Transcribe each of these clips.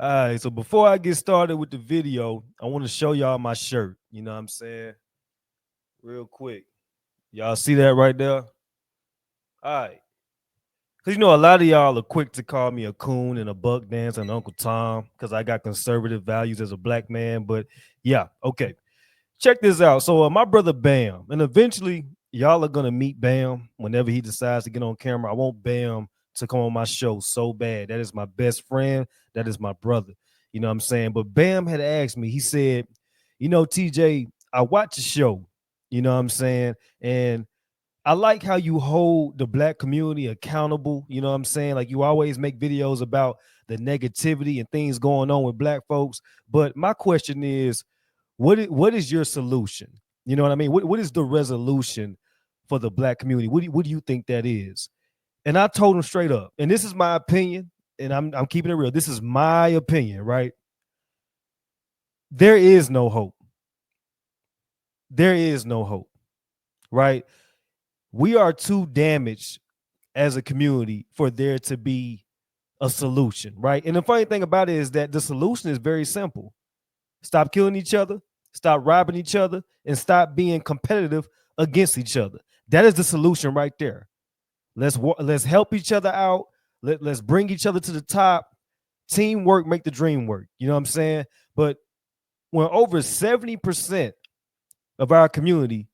All right, so before I get started with the video, I want to show y'all my shirt. You know what I'm saying? Real quick. Y'all see that right there? All right. Because, a lot of y'all are quick to call me a coon and a buck dance and Uncle Tom because I got conservative values as a black man. But yeah, okay. Check this out. So my brother Bam, and eventually y'all are going to meet Bam whenever he decides to get on camera. I want Bam to come on my show so bad. That is my best friend. That is my brother. You know what I'm saying? But Bam had asked me, he said, TJ, I watch the show. You know what I'm saying? And I like how you hold the black community accountable. You know what I'm saying? Like you always make videos about the negativity and things going on with black folks. But my question is, what is your solution? You know what I mean? What is the resolution for the black community? What do you think that is? And I told him straight up, and this is my opinion, and I'm keeping it real. This is my opinion, right? There is no hope. There is no hope, right? We are too damaged as a community for there to be a solution, right? And the funny thing about it is that the solution is very simple. Stop killing each other, stop robbing each other, and stop being competitive against each other. That is the solution right there. Let's help each other out. Let's bring each other to the top. Teamwork make the dream work. You know what I'm saying? But when over 70% of our community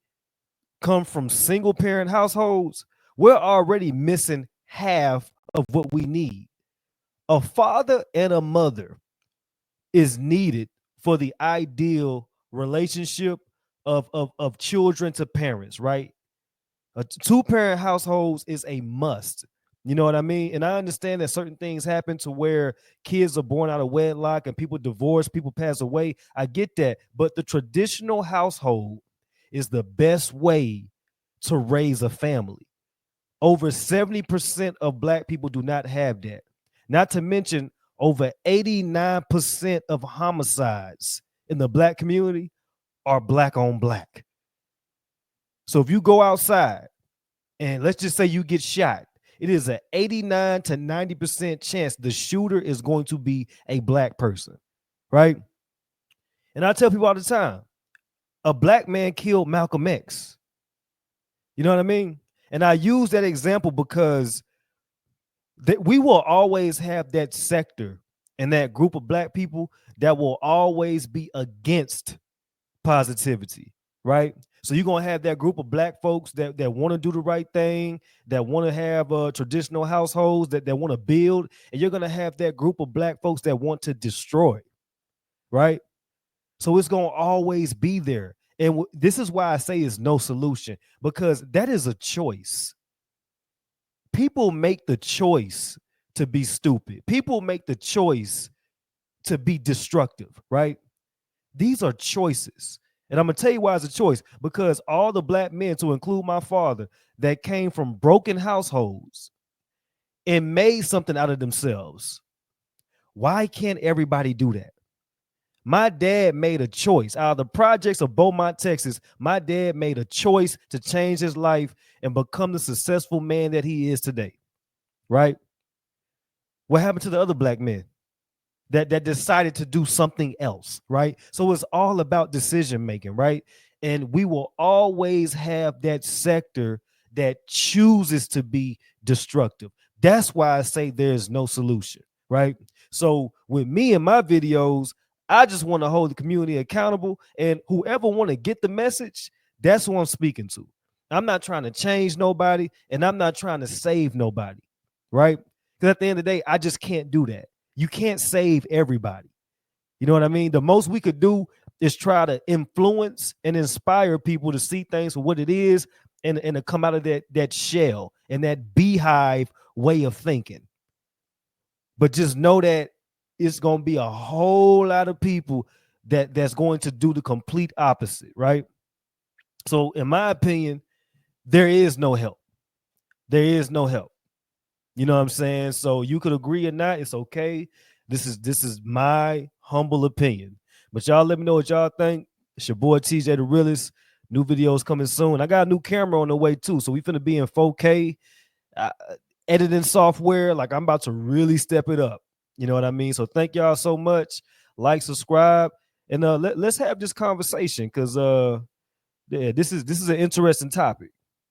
come from single parent households, we're already missing half of what we need. A father and a mother is needed for the ideal relationship of children to parents, right? A two-parent households is a must. You know what I mean? And I understand that certain things happen to where kids are born out of wedlock and people divorce, people pass away. I get that. But the traditional household is the best way to raise a family. Over 70% of black people do not have that. Not to mention over 89% of homicides in the black community are black on black. So if you go outside and let's just say you get shot, it is an 89 to 90% chance the shooter is going to be a black person, right? And I tell people all the time, a black man killed Malcolm X. You know what I mean? And I use that example because we will always have that sector and that group of black people that will always be against positivity, right? So you're going to have that group of black folks that want to do the right thing, that want to have traditional households, that want to build, and you're going to have that group of black folks that want to destroy, right? So it's going to always be there. And this is why I say it's no solution, because that is a choice. People make the choice to be stupid. People make the choice to be destructive, right? These are choices. And I'm going to tell you why it's a choice, because all the black men, to include my father, that came from broken households and made something out of themselves. Why can't everybody do that? My dad made a choice. Out of the projects of Beaumont, Texas, my dad made a choice to change his life and become the successful man that he is today, right? What happened to the other black men that decided to do something else, right? So it's all about decision making, right? And we will always have that sector that chooses to be destructive. That's why I say there's no solution, right? So with me and my videos, I just want to hold the community accountable, and whoever want to get the message, that's who I'm speaking to. I'm not trying to change nobody, and I'm not trying to save nobody, right? Because at the end of the day, I just can't do that. You can't save everybody. You know what I mean? The most we could do is try to influence and inspire people to see things for what it is and to come out of that shell and that beehive way of thinking. But just know that it's going to be a whole lot of people that's going to do the complete opposite, right? So in my opinion, there is no help. There is no help. You know what I'm saying? So you could agree or not, it's okay. This is my humble opinion. But y'all let me know what y'all think. It's your boy TJ the Realist. New videos coming soon. I got a new camera on the way too. So we finna be in 4K editing software. Like I'm about to really step it up. You know what I mean? So thank y'all so much. Like, subscribe, and let's have this conversation because yeah, this is an interesting topic.